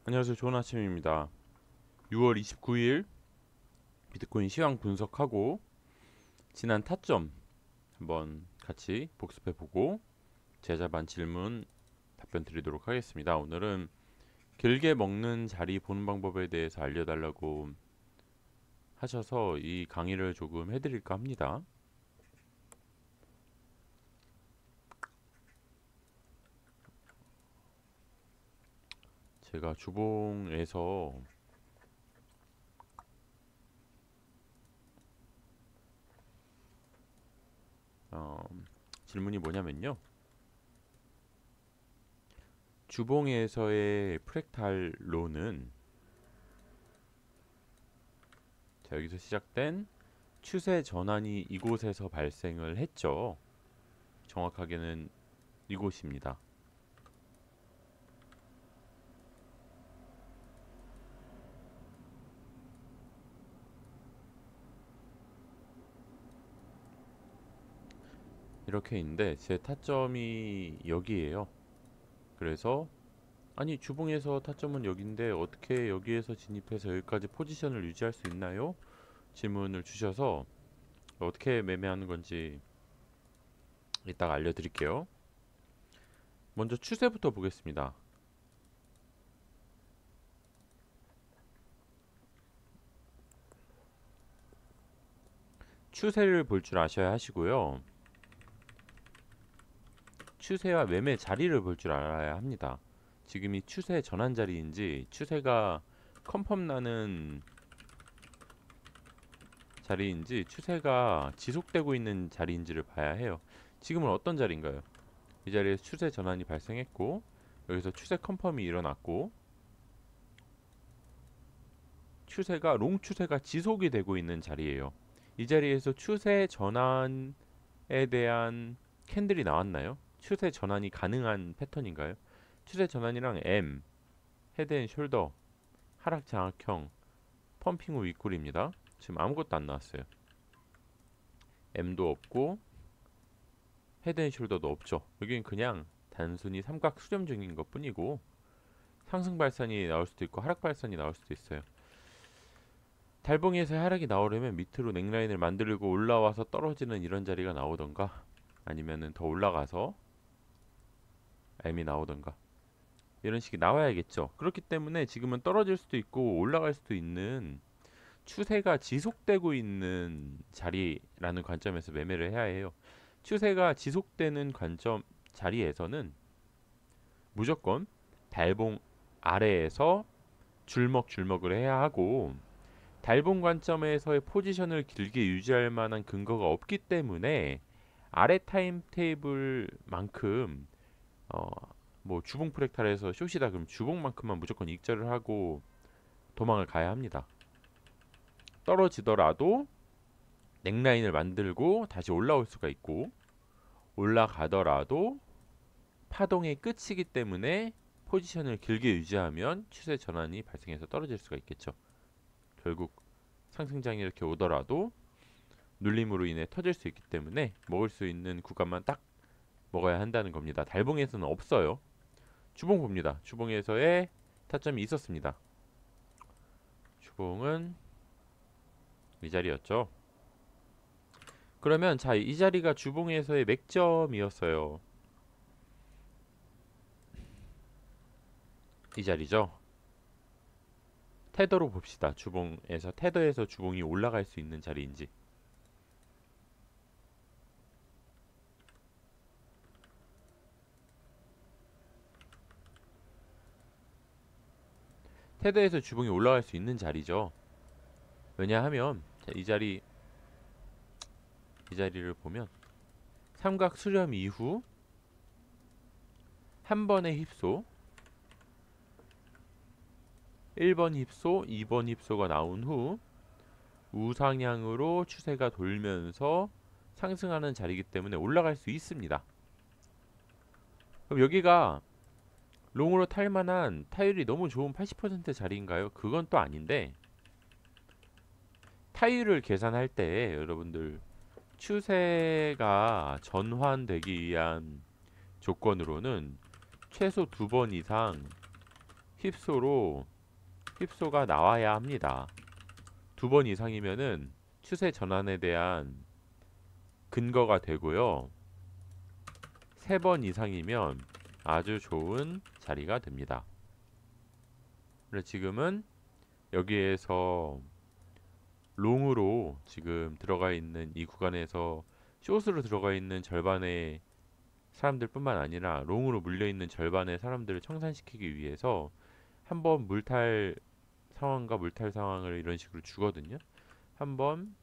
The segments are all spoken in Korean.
안녕하세요. 좋은 아침입니다. 6월 29일 비트코인 시황 분석하고 지난 타점 한번 같이 복습해보고 제자반 질문 답변 드리도록 하겠습니다. 오늘은 길게 먹는 자리 보는 방법에 대해서 알려달라고 하셔서 이 강의를 조금 해드릴까 합니다. 제가 주봉에서 어, 질문이 뭐냐면요. 주봉에서의 프랙탈로는 자, 여기서 시작된 추세 전환이 이곳에서 발생을 했죠. 정확하게는 이곳입니다. 이렇게 있는데 제 타점이 여기에요. 그래서 아니 주봉에서 타점은 여기인데 어떻게 여기에서 진입해서 여기까지 포지션을 유지할 수 있나요? 질문을 주셔서 어떻게 매매하는 건지 이따가 알려드릴게요. 먼저 추세부터 보겠습니다. 추세를 볼 줄 아셔야 하시고요. 추세와 매매 자리를 볼 줄 알아야 합니다. 지금이 추세 전환 자리인지 추세가 컨펌 나는 자리인지 추세가 지속되고 있는 자리인지를 봐야 해요. 지금은 어떤 자리인가요? 이 자리에서 추세 전환이 발생했고 여기서 추세 컨펌이 일어났고 추세가 롱 추세가 지속이 되고 있는 자리예요. 이 자리에서 추세 전환에 대한 캔들이 나왔나요? 추세 전환이 가능한 패턴인가요? 추세 전환이랑 M, 헤드앤숄더, 하락 장악형, 펌핑 후 윗골입니다. 지금 아무것도 안 나왔어요. M도 없고 헤드앤숄더도 없죠. 여기는 그냥 단순히 삼각 수렴 중인 것 뿐이고 상승 발산이 나올 수도 있고 하락 발산이 나올 수도 있어요. 달봉에서 하락이 나오려면 밑으로 넥라인을 만들고 올라와서 떨어지는 이런 자리가 나오던가 아니면은 더 올라가서 M이 나오던가 이런 식이 나와야겠죠. 그렇기 때문에 지금은 떨어질 수도 있고 올라갈 수도 있는 추세가 지속되고 있는 자리라는 관점에서 매매를 해야 해요. 추세가 지속되는 관점 자리에서는 무조건 달봉 아래에서 줄먹줄먹을 해야 하고 달봉 관점에서의 포지션을 길게 유지할 만한 근거가 없기 때문에 아래 타임 테이블만큼 어, 뭐 주봉 프랙탈에서 숏이다 그럼 주봉만큼만 무조건 익절을 하고 도망을 가야 합니다. 떨어지더라도 넥라인을 만들고 다시 올라올 수가 있고 올라가더라도 파동의 끝이기 때문에 포지션을 길게 유지하면 추세 전환이 발생해서 떨어질 수가 있겠죠. 결국 상승장이 이렇게 오더라도 눌림으로 인해 터질 수 있기 때문에 먹을 수 있는 구간만 딱 먹어야 한다는 겁니다. 달봉에서는 없어요. 주봉 봅니다. 주봉에서의 타점이 있었습니다. 주봉은 이 자리였죠. 그러면 자, 이 자리가 주봉에서의 맥점이었어요. 이 자리죠. 테더로 봅시다. 주봉에서 테더에서 주봉이 올라갈 수 있는 자리인지. 테더에서 주봉이 올라갈 수 있는 자리죠. 왜냐하면 자, 이 자리를 보면 삼각 수렴 이후 한 번의 휩소 1번 휩소, 2번 휩소가 나온 후 우상향으로 추세가 돌면서 상승하는 자리이기 때문에 올라갈 수 있습니다. 그럼 여기가 롱으로 탈만한 타율이 너무 좋은 80% 자리인가요? 그건 또 아닌데 타율을 계산할 때 여러분들 추세가 전환되기 위한 조건으로는 최소 2번 이상 휩소로 휩소가 나와야 합니다. 2번 이상이면은 추세 전환에 대한 근거가 되고요. 3번 이상이면 아주 좋은 자리가 됩니다. 그래서 지금은 여기에서 롱으로 지금 들어가 있는 이 구간에서 숏으로 들어가 있는 절반의 사람들 뿐만 아니라 롱으로 물려 있는 절반의 사람들을 청산시키기 위해서 한번 물탈 상황과 물탈 상황을 이런 식으로 주거든요. 한 번,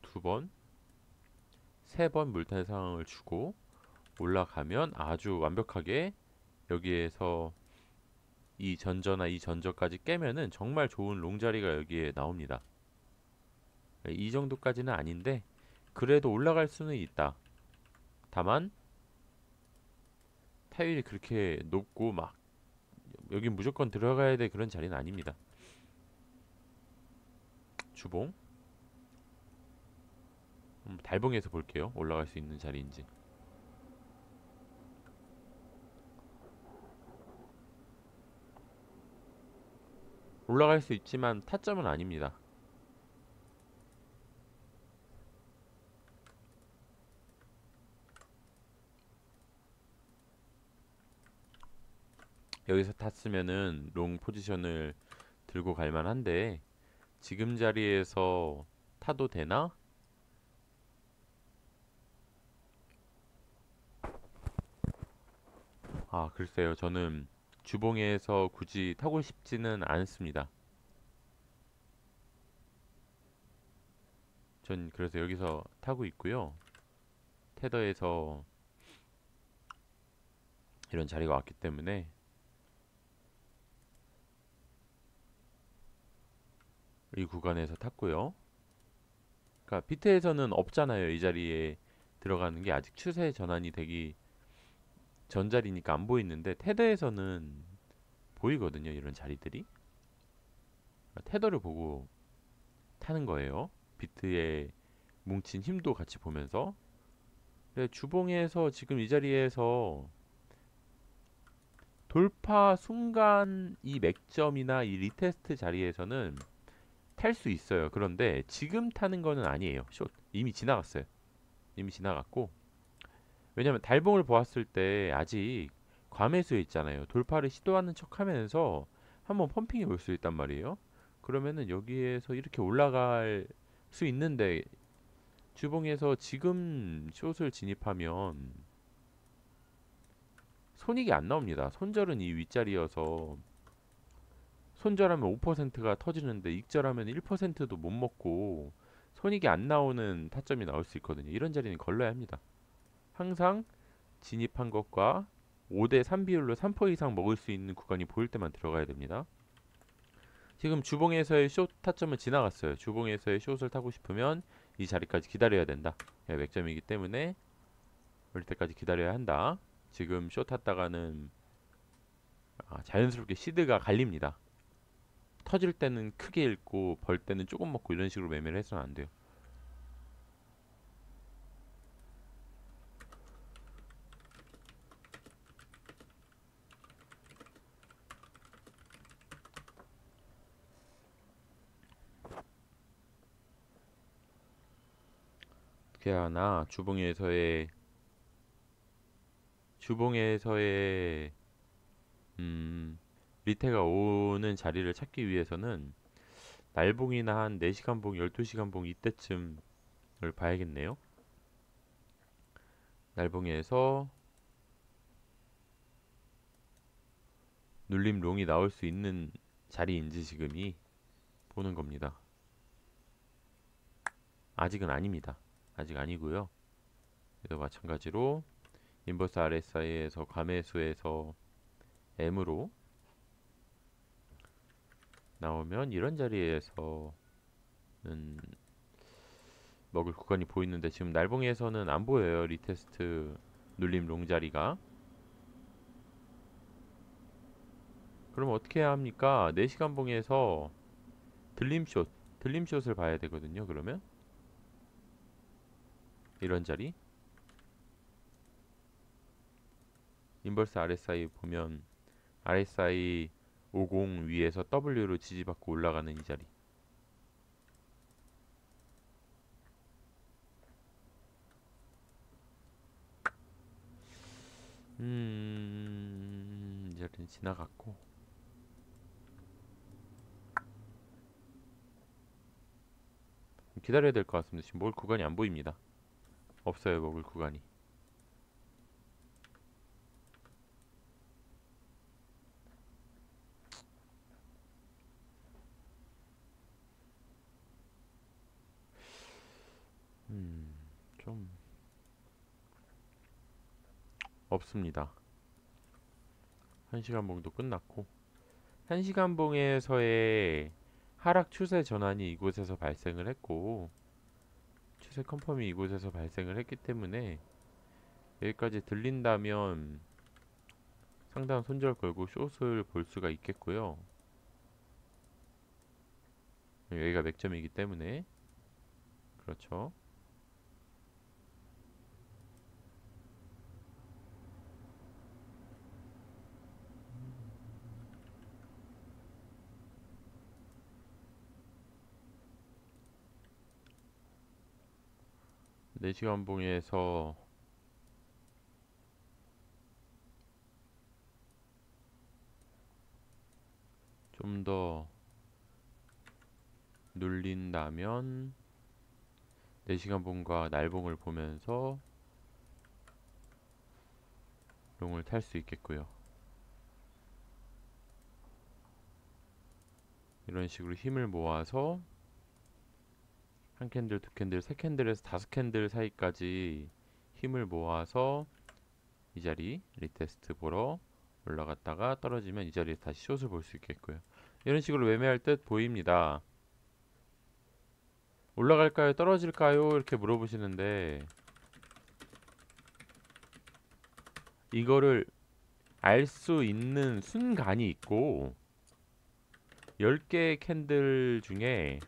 2번, 3번 물탈 상황을 주고 올라가면 아주 완벽하게 여기에서 이 전저나 이 전저까지 깨면은 정말 좋은 롱 자리가 여기에 나옵니다. 이 정도까지는 아닌데 그래도 올라갈 수는 있다. 다만 타율이 그렇게 높고 막 여기 무조건 들어가야 돼 그런 자리는 아닙니다. 주봉 달봉에서 볼게요. 올라갈 수 있는 자리인지. 올라갈 수 있지만 타점은 아닙니다. 여기서 탔으면은 롱 포지션을 들고 갈 만한데 지금 자리에서 타도 되나? 아, 글쎄요. 저는 주봉에서 굳이 타고 싶지는 않습니다. 전 그래서 여기서 타고 있고요. 테더에서 이런 자리가 왔기 때문에 이 구간에서 탔고요. 그러니까 비트에서는 없잖아요. 이 자리에 들어가는 게 아직 추세 전환이 되기 전 자리니까 안 보이는데 테더에서는 보이거든요. 이런 자리들이. 그러니까 테더를 보고 타는 거예요. 비트에 뭉친 힘도 같이 보면서. 근데 주봉에서 지금 이 자리에서 돌파 순간 이 맥점이나 이 리테스트 자리에서는 탈 수 있어요. 그런데 지금 타는 거는 아니에요. 숏 이미 지나갔어요. 이미 지나갔고 왜냐면 달봉을 보았을 때 아직 과매수에 있잖아요. 돌파를 시도하는 척하면서 한번 펌핑이 올 수 있단 말이에요. 그러면은 여기에서 이렇게 올라갈 수 있는데 주봉에서 지금 숏을 진입하면 손익이 안 나옵니다. 손절은 이 윗자리여서 손절하면 5%가 터지는데 익절하면 1%도 못 먹고 손익이 안 나오는 타점이 나올 수 있거든요. 이런 자리는 걸러야 합니다. 항상 진입한 것과 5대 3 비율로 3% 이상 먹을 수 있는 구간이 보일 때만 들어가야 됩니다. 지금 주봉에서의 숏 타점은 지나갔어요. 주봉에서의 숏을 타고 싶으면 이 자리까지 기다려야 된다. 맥점이기 때문에 올 때까지 기다려야 한다. 지금 숏 탔다가는 자연스럽게 시드가 갈립니다. 터질 때는 크게 읽고 벌 때는 조금 먹고 이런 식으로 매매를 해서는 안 돼요. 어떻게 하나 주봉에서의 리테가 오는 자리를 찾기 위해서는 날봉이나 한 4시간 봉, 12시간 봉 이때쯤을 봐야겠네요. 날봉에서 눌림 롱이 나올 수 있는 자리인지 지금이 보는 겁니다. 아직은 아닙니다. 아직 아니고요. 그래서 마찬가지로 인버스 RSI에서 과매수에서 M으로 나오면 이런 자리에서는 먹을 구간이 보이는데 지금 날봉에서는 안 보여요. 리테스트 눌림 롱 자리가. 그럼 어떻게 해야 합니까? 4시간 봉에서 들림숏, 들림숏을 봐야 되거든요. 그러면 이런 자리 인버스 RSI 보면 RSI 50 위에서 W로 지지받고 올라가는 이 자리. 이 자리는 지나갔고, 기다려야 될 것 같습니다. 지금 먹을 구간이 안 보입니다. 없어요, 먹을 구간이. 좀 없습니다. 1시간 봉도 끝났고, 1시간 봉에서의 하락 추세 전환이 이곳에서 발생을 했고, 추세 컨펌이 이곳에서 발생을 했기 때문에 여기까지 들린다면 상당한 손절 걸고 숏을 볼 수가 있겠고요. 여기가 맥점이기 때문에 그렇죠. 네 시간 봉에서 좀 더 눌린다면 4시간 봉과 날봉을 보면서 롱을 탈 수 있겠고요. 이런 식으로 힘을 모아서 한 캔들, 두 캔들, 세 캔들에서 다섯 캔들 사이까지 힘을 모아서 이 자리 리테스트 보러 올라갔다가 떨어지면 이 자리에서 다시 숏을 볼 수 있겠고요. 이런 식으로 매매할 듯 보입니다. 올라갈까요? 떨어질까요? 이렇게 물어보시는데 이거를 알 수 있는 순간이 있고 10개의 캔들 중에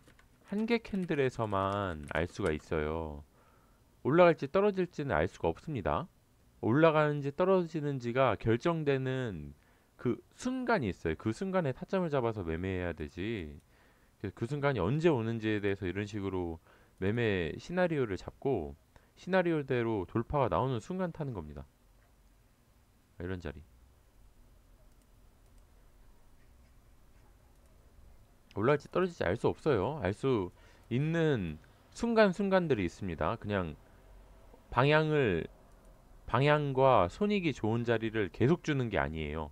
한 개 캔들에서만 알 수가 있어요. 올라갈지 떨어질지는 알 수가 없습니다. 올라가는지 떨어지는지가 결정되는 그 순간이 있어요. 그 순간에 타점을 잡아서 매매해야 되지. 그래서 그 순간이 언제 오는지에 대해서 이런 식으로 매매 시나리오를 잡고 시나리오대로 돌파가 나오는 순간 타는 겁니다. 이런 자리. 올라갈지 떨어질지 알 수 없어요. 알 수 있는 순간순간들이 있습니다. 그냥 방향을 방향과 손익이 좋은 자리를 계속 주는 게 아니에요.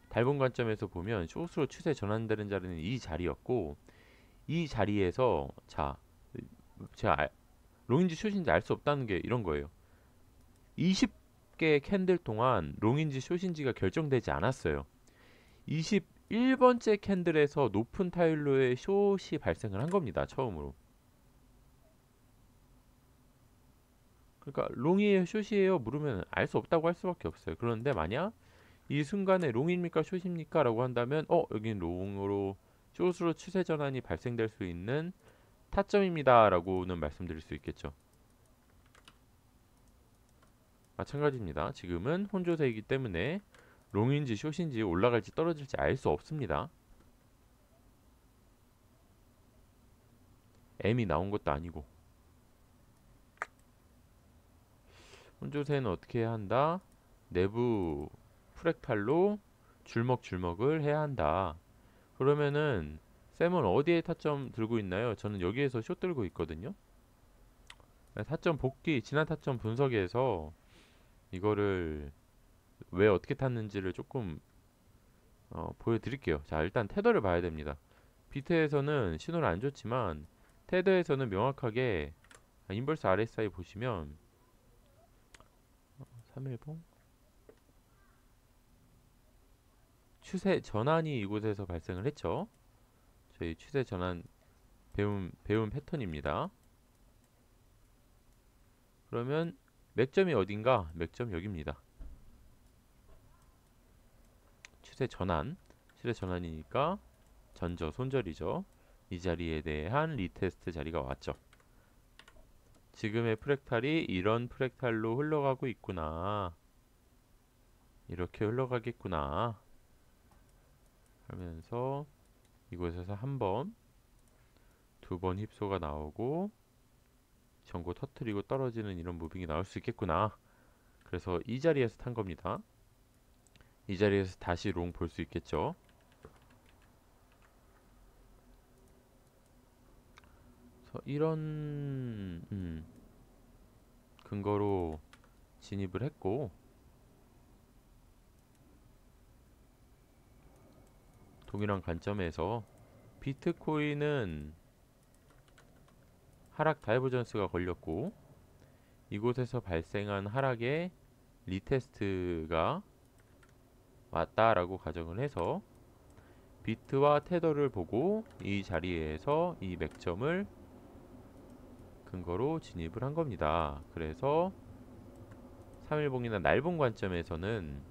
달분 관점에서 보면 숏으로 추세 전환되는 자리는 이 자리였고 이 자리에서 자 제가 롱인지 숏인지 알 수 없다는 게 이런 거예요. 20개 캔들 동안 롱인지 숏인지가 결정되지 않았어요. 21번째 캔들에서 높은 타일로의 숏이 발생을 한 겁니다. 처음으로. 그러니까 롱이에요, 숏이에요 물으면 알 수 없다고 할 수밖에 없어요. 그런데 만약 이 순간에 롱입니까, 숏입니까? 라고 한다면 여긴 롱으로 숏으로 추세 전환이 발생될 수 있는 타점입니다. 라고는 말씀드릴 수 있겠죠. 마찬가지입니다. 지금은 혼조세이기 때문에 롱인지 숏인지 올라갈지 떨어질지 알 수 없습니다. M이 나온 것도 아니고. 혼조세는 어떻게 해야 한다? 내부 프랙탈로 줄먹줄먹을 해야 한다. 그러면은 쌤은 어디에 타점 들고 있나요? 저는 여기에서 숏 들고 있거든요. 타점 복귀, 지난 타점 분석에서 이거를 왜 어떻게 탔는지를 조금 보여드릴게요. 자, 일단 테더를 봐야 됩니다. 비트에서는 신호를 안 줬지만 테더에서는 명확하게 인버스 RSI 보시면 3일봉 추세 전환이 이곳에서 발생을 했죠. 저희 추세 전환 배운 패턴입니다. 그러면 맥점이 어딘가? 맥점 여기입니다. 추세 전환이니까 전저 손절이죠. 이 자리에 대한 리테스트 자리가 왔죠. 지금의 프랙탈이 이런 프랙탈로 흘러가고 있구나. 이렇게 흘러가겠구나. 하면서 이곳에서 한 번, 두 번 힙소가 나오고 전고 터트리고 떨어지는 이런 무빙이 나올 수 있겠구나. 그래서 이 자리에서 탄 겁니다. 이 자리에서 다시 롱 볼 수 있겠죠. 그래서 이런 근거로 진입을 했고, 동일한 관점에서 비트코인은 하락 다이버전스가 걸렸고, 이곳에서 발생한 하락에 리테스트가 왔다라고 가정을 해서 비트와 테더를 보고 이 자리에서 이 맥점을 근거로 진입을 한 겁니다. 그래서 3일봉이나 날봉 관점에서는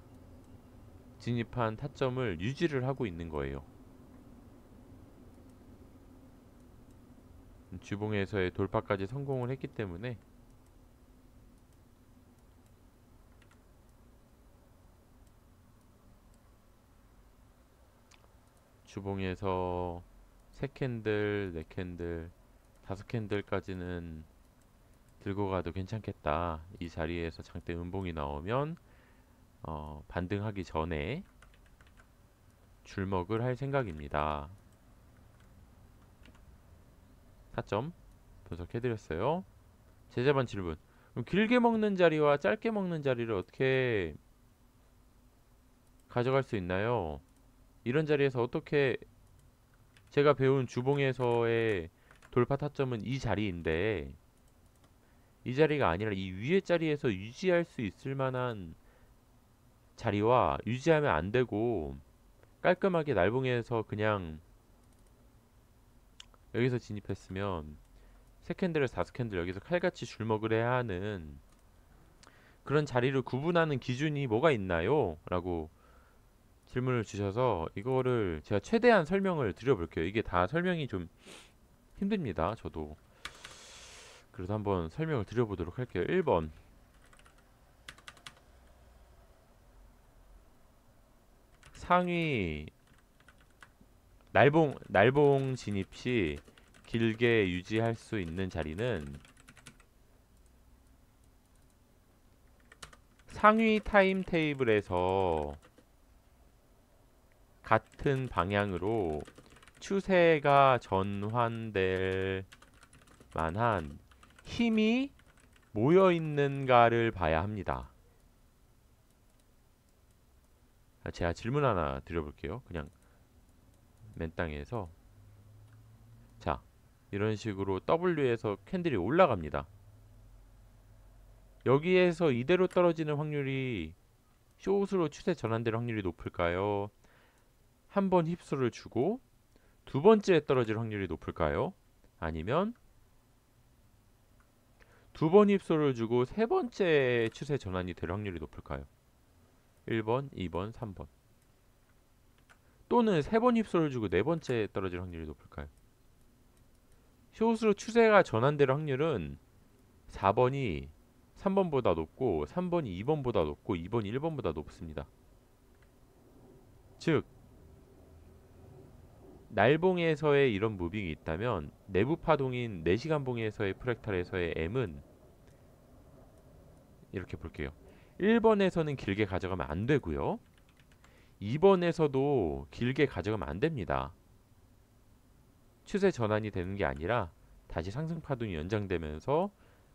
진입한 타점을 유지를 하고 있는 거예요. 주봉에서의 돌파까지 성공을 했기 때문에 주봉에서 3캔들, 4캔들, 5캔들까지는 들고 가도 괜찮겠다. 이 자리에서 장대 음봉이 나오면 반등하기 전에 줄먹을 할 생각입니다. 타점 분석해드렸어요. 제자반 질문. 그럼 길게 먹는 자리와 짧게 먹는 자리를 어떻게 가져갈 수 있나요? 이런 자리에서 어떻게, 제가 배운 주봉에서의 돌파 타점은 이 자리인데 이 자리가 아니라 이 위에 자리에서 유지할 수 있을 만한 자리와 유지하면 안 되고 깔끔하게 날봉에서 그냥 여기서 진입했으면 3캔들에서 5캔들 여기서 칼같이 줄먹을 해야 하는 그런 자리를 구분하는 기준이 뭐가 있나요? 라고 질문을 주셔서 이거를 제가 최대한 설명을 드려볼게요. 이게 다 설명이 좀 힘듭니다. 저도. 그래도 한번 설명을 드려보도록 할게요. 1번. 상위 날봉 진입 시 길게 유지할 수 있는 자리는 상위 타임 테이블에서 같은 방향으로 추세가 전환될 만한 힘이 모여 있는가를 봐야 합니다. 제가 질문 하나 드려볼게요. 그냥 맨땅에서. 자, 이런 식으로 W에서 캔들이 올라갑니다. 여기에서 이대로 떨어지는 확률이 숏으로 추세 전환될 확률이 높을까요? 한 번 힙소를 주고 두 번째 떨어질 확률이 높을까요? 아니면 두 번 힙소를 주고 세 번째 추세 전환이 될 확률이 높을까요? 1번, 2번, 3번. 또는 세 번 힙소를 주고 네 번째 떨어질 확률이 높을까요? 숏으로 추세가 전환될 확률은 4번이 3번보다 높고 3번이 2번보다 높고 2번이 1번보다 높습니다. 즉 날봉에서의 이런 무빙이 있다면 내부 파동인 4시간 봉에서의 프랙탈에서의 M은 이렇게 볼게요. 1번에서는 길게 가져가면 안 되고요. 2번에서도 길게 가져가면 안 됩니다. 추세 전환이 되는 게 아니라 다시 상승 파동이 연장되면서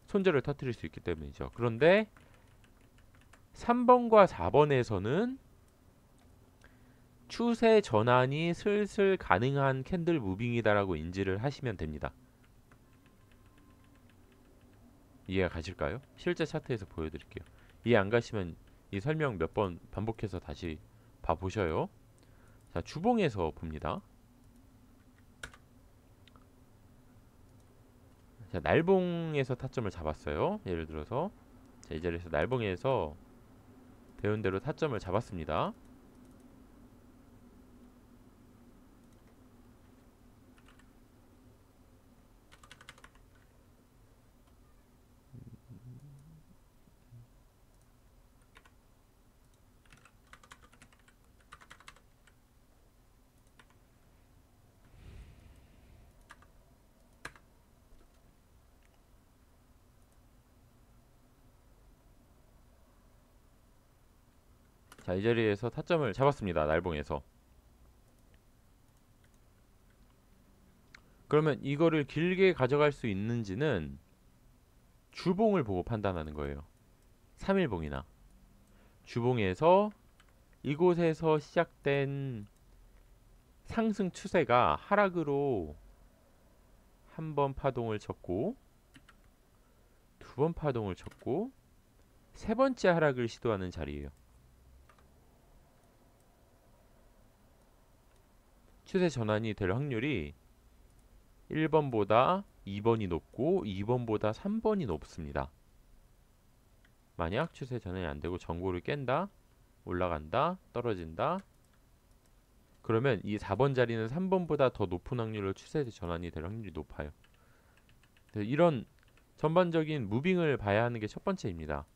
손절을 터뜨릴 수 있기 때문이죠. 그런데 3번과 4번에서는 추세 전환이 슬슬 가능한 캔들 무빙이다라고 인지를 하시면 됩니다. 이해가 가실까요? 실제 차트에서 보여드릴게요. 이해 안 가시면 이 설명 몇 번 반복해서 다시 봐보셔요. 자, 주봉에서 봅니다. 자, 날봉에서 타점을 잡았어요. 예를 들어서 자, 이 자리에서 날봉에서 배운 대로 타점을 잡았습니다. 자, 이 자리에서 타점을 잡았습니다. 날봉에서. 그러면 이거를 길게 가져갈 수 있는지는 주봉을 보고 판단하는 거예요. 3일봉이나 주봉에서 이곳에서 시작된 상승 추세가 하락으로 한 번 파동을 쳤고, 두 번 파동을 쳤고, 세 번째 하락을 시도하는 자리예요. 추세 전환이 될 확률이 1번보다 2번이 높고 2번보다 3번이 높습니다. 만약 추세 전환이 안되고 전고를 깬다, 올라간다, 떨어진다, 그러면 이 4번 자리는 3번보다 더 높은 확률로 추세 전환이 될 확률이 높아요. 그래서 이런 전반적인 무빙을 봐야 하는 게 첫 번째입니다.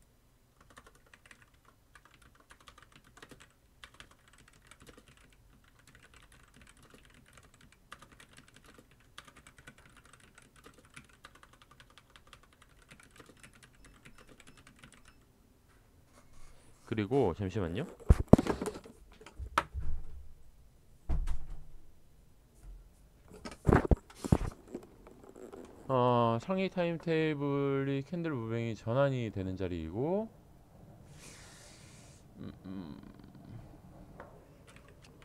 그리고 잠시만요. 상위 타임 테이블이 캔들 무빙이 전환이 되는 자리이고,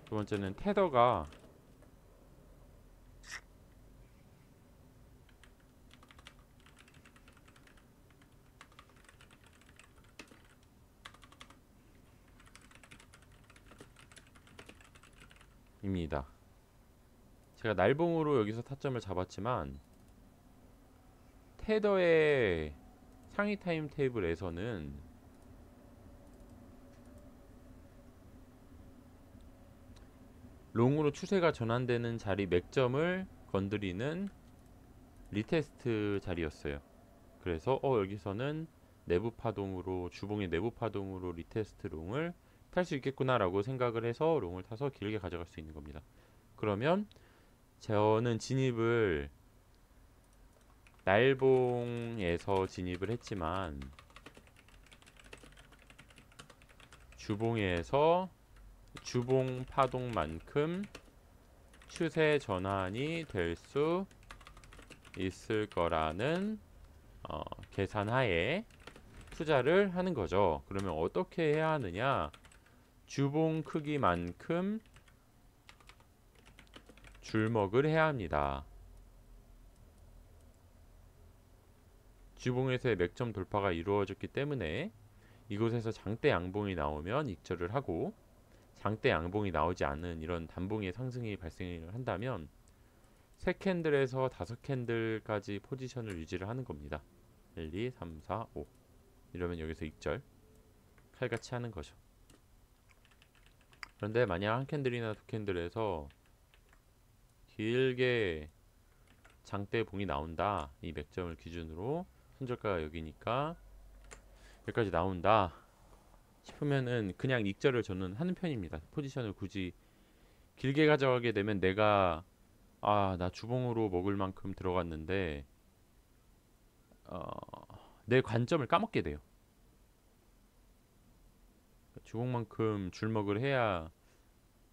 두 번째는 테더가 입니다. 제가 날봉으로 여기서 타점을 잡았지만 테더의 상위 타임 테이블에서는 롱으로 추세가 전환되는 자리 맥점을 건드리는 리테스트 자리였어요. 그래서 여기서는 내부 파동으로, 주봉의 내부 파동으로 리테스트 롱을 탈 수 있겠구나 라고 생각을 해서 롱을 타서 길게 가져갈 수 있는 겁니다. 그러면 저는 진입을 날봉에서 진입을 했지만 주봉에서 주봉 파동만큼 추세 전환이 될 수 있을 거라는 계산하에 투자를 하는 거죠. 그러면 어떻게 해야 하느냐? 주봉 크기만큼 줄먹을 해야 합니다. 주봉에서의 맥점 돌파가 이루어졌기 때문에 이곳에서 장대 양봉이 나오면 익절을 하고, 장대 양봉이 나오지 않은 이런 단봉의 상승이 발생을 한다면 3캔들에서 5캔들까지 포지션을 유지를 하는 겁니다. 1, 2, 3, 4, 5 이러면 여기서 익절 칼같이 하는 거죠. 그런데 만약 한 캔들이나 두 캔들에서 길게 장대 봉이 나온다, 이 맥점을 기준으로 손절가가 여기니까 여기까지 나온다 싶으면은 그냥 익절을 저는 하는 편입니다. 포지션을 굳이 길게 가져가게 되면 내가 나 주봉으로 먹을 만큼 들어갔는데 내 관점을 까먹게 돼요. 주봉만큼 줄먹을 해야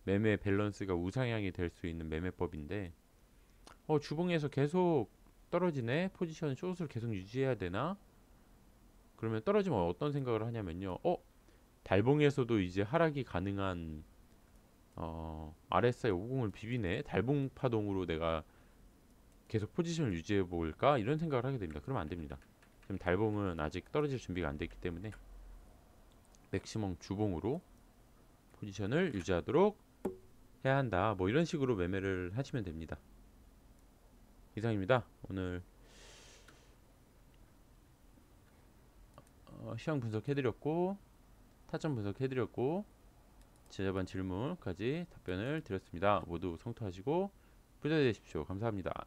매매 밸런스가 우상향이 될 수 있는 매매법인데, 주봉에서 계속 떨어지네, 포지션 숏을 계속 유지해야 되나? 그러면 떨어지면 어떤 생각을 하냐면요, 달봉에서도 이제 하락이 가능한 RSI 50을 비비네, 달봉 파동으로 내가 계속 포지션을 유지해 볼까, 이런 생각을 하게 됩니다. 그러면 안 됩니다. 지금 달봉은 아직 떨어질 준비가 안 됐기 때문에 맥시멈 주봉으로 포지션을 유지하도록 해야 한다, 뭐 이런 식으로 매매를 하시면 됩니다. 이상입니다. 오늘 시황 분석해드렸고, 타점 분석해드렸고, 지저분 질문까지 답변을 드렸습니다. 모두 성투하시고 부자 되십시오. 감사합니다.